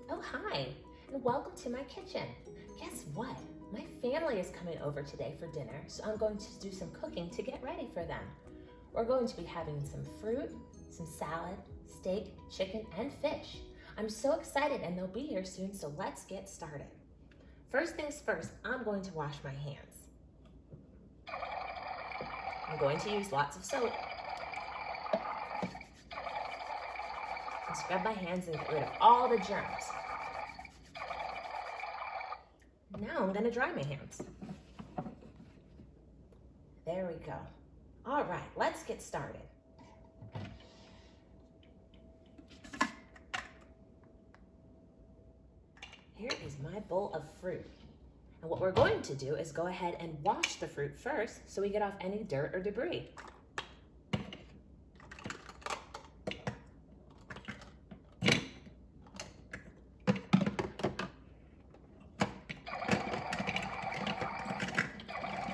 Oh, hi, and welcome to my kitchen. Guess what? My family is coming over today for dinner, so I'm going to do some cooking to get ready for them. We're going to be having some fruit, some salad, steak, chicken, and fish. I'm so excited, and they'll be here soon, so let's get started. First things first, I'm going to wash my hands. I'm going to use lots of soap. And scrub my hands and get rid of all the germs. Now I'm going to dry my hands. There we go. All right, let's get started. Here is my bowl of fruit. And what we're going to do is go ahead and wash the fruit first so we get off any dirt or debris.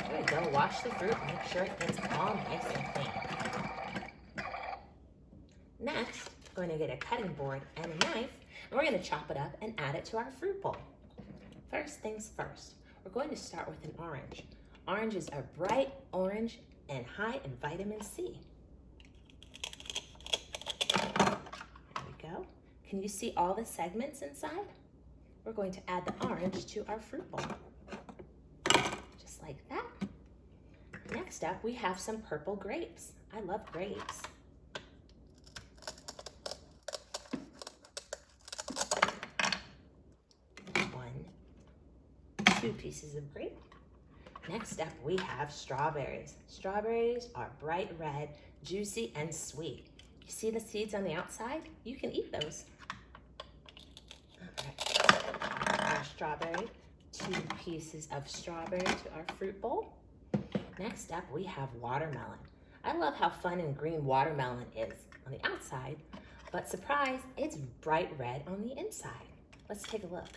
There we go, wash the fruit and make sure it's all nice and clean. Next, we're going to get a cutting board and a knife, and we're going to chop it up and add it to our fruit bowl. First things first, we're going to start with an orange. Oranges are bright orange and high in vitamin C. There we go. Can you see all the segments inside? We're going to add the orange to our fruit bowl. Just like that. Next up, we have some purple grapes. I love grapes. Two pieces of grape. Next up, we have strawberries. Strawberries are bright red, juicy, and sweet. You see the seeds on the outside? You can eat those. All right, our strawberry, 2 pieces of strawberry to our fruit bowl. Next up, we have watermelon. I love how fun and green watermelon is on the outside, but surprise, it's bright red on the inside. Let's take a look.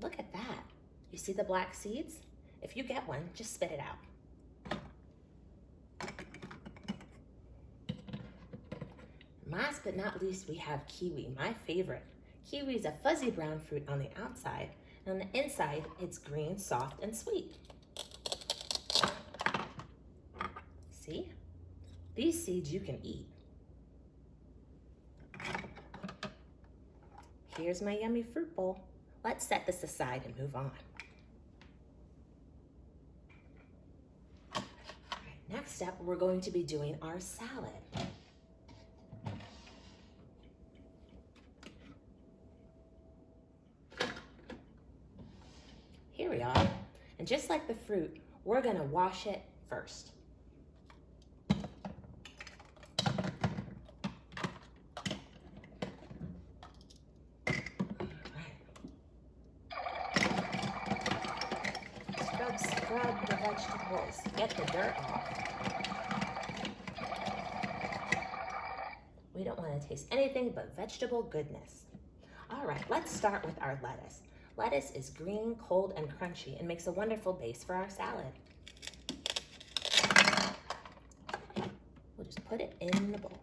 Look at that. You see the black seeds? If you get one, just spit it out. Last but not least, we have kiwi, my favorite. Kiwi is a fuzzy brown fruit on the outside, and on the inside, it's green, soft, and sweet. See? These seeds you can eat. Here's my yummy fruit bowl. Let's set this aside and move on. All right, next up, we're going to be doing our salad. Here we are. And just like the fruit, we're going to wash it first. Scrub the vegetables, get the dirt off. We don't want to taste anything but vegetable goodness. All right, let's start with our lettuce. Lettuce is green, cold, and crunchy and makes a wonderful base for our salad. We'll just put it in the bowl.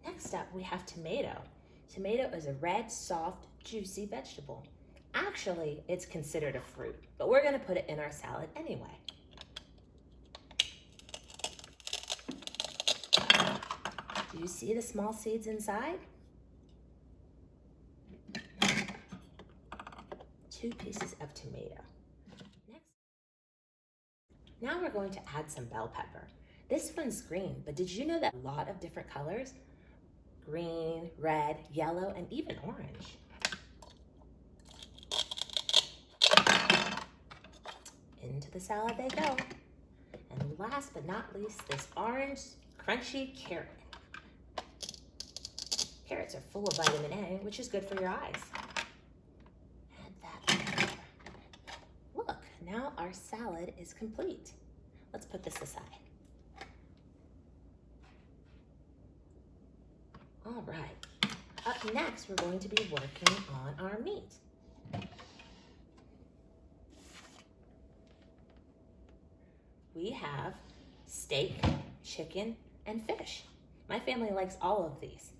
Next up, we have tomato. Tomato is a red, soft, juicy vegetable. Actually, it's considered a fruit, but we're going to put it in our salad anyway. Do you see the small seeds inside? 2 pieces of tomato. Now we're going to add some bell pepper. This one's green, but did you know that a lot of different colors? Green, red, yellow, and even orange. Into the salad they go. And last but not least, this orange, crunchy carrot. Carrots are full of vitamin A, which is good for your eyes. Add that. Look, now our salad is complete. Let's put this aside. All right. Up next, we're going to be working on our meat. We have steak, chicken, and fish. My family likes all of these.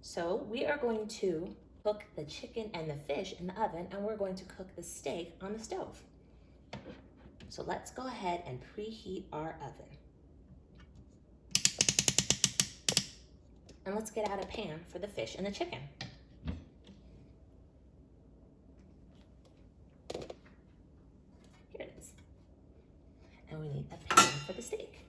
So we are going to cook the chicken and the fish in the oven, and we're going to cook the steak on the stove. So let's go ahead and preheat our oven. And let's get out a pan for the fish and the chicken. Here it is. And we need a pan for the steak.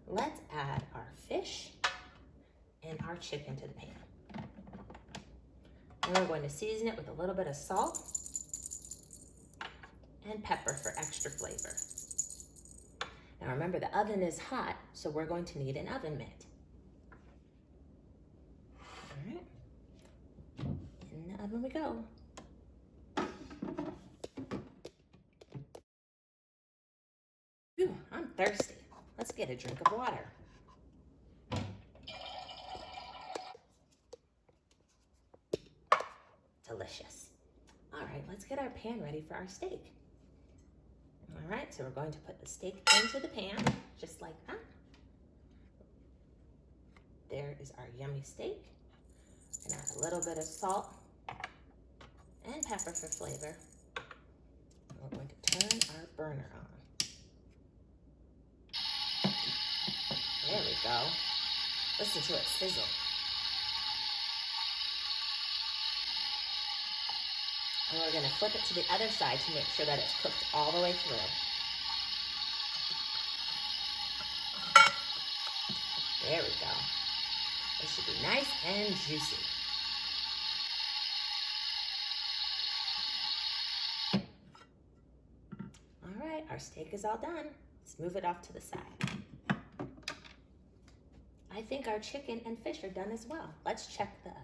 Let's add our fish and our chicken to the pan. And we're going to season it with a little bit of salt and pepper for extra flavor. Now remember, the oven is hot, so we're going to need an oven mitt. All right, in the oven we go. Ooh, I'm thirsty. Let's get a drink of water. Delicious. All right, let's get our pan ready for our steak. All right, so we're going to put the steak into the pan, just like that. There is our yummy steak. And add a little bit of salt and pepper for flavor. And we're going to turn our burner on. There we go. Listen to it sizzle. And we're going to flip it to the other side to make sure that it's cooked all the way through. There we go. It should be nice and juicy. All right, our steak is all done. Let's move it off to the side. I think our chicken and fish are done as well. Let's check the oven.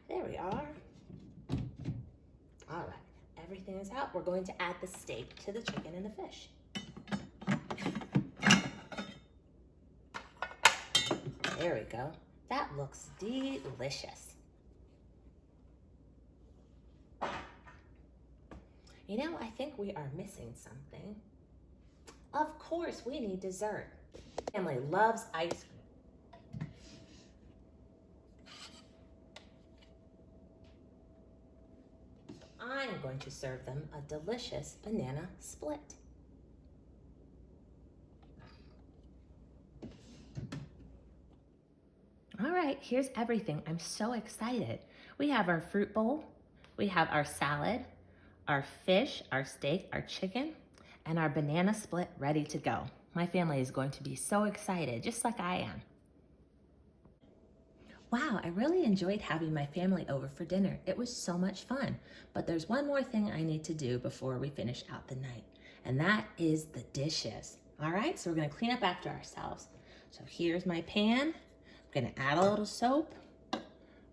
There we are. All right, everything is out. We're going to add the steak to the chicken and the fish. There we go. That looks delicious. You know, I think we are missing something. Of course, we need dessert. Family loves ice cream. I'm going to serve them a delicious banana split. All right, here's everything. I'm so excited. We have our fruit bowl, we have our salad, our fish, our steak, our chicken, and our banana split ready to go. My family is going to be so excited, just like I am. Wow, I really enjoyed having my family over for dinner. It was so much fun. But there's one more thing I need to do before we finish out the night, and that is the dishes. All right, so we're gonna clean up after ourselves. So here's my pan. I'm gonna add a little soap,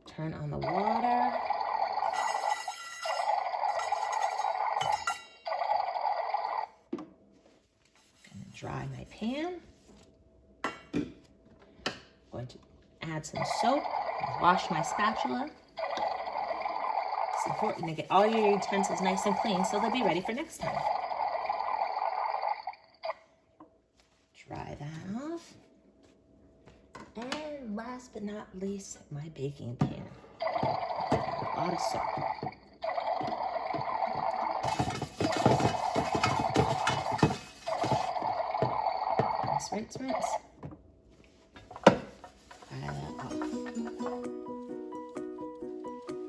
turn on the water. Dry my pan. Going to add some soap, wash my spatula. It's important to get all your utensils nice and clean so they'll be ready for next time. Dry that off. And last but not least, my baking pan. A lot of soap. Rinse, rinse. Fry that off.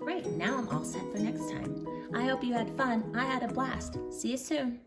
Great, now I'm all set for next time. I hope you had fun. I had a blast. See you soon.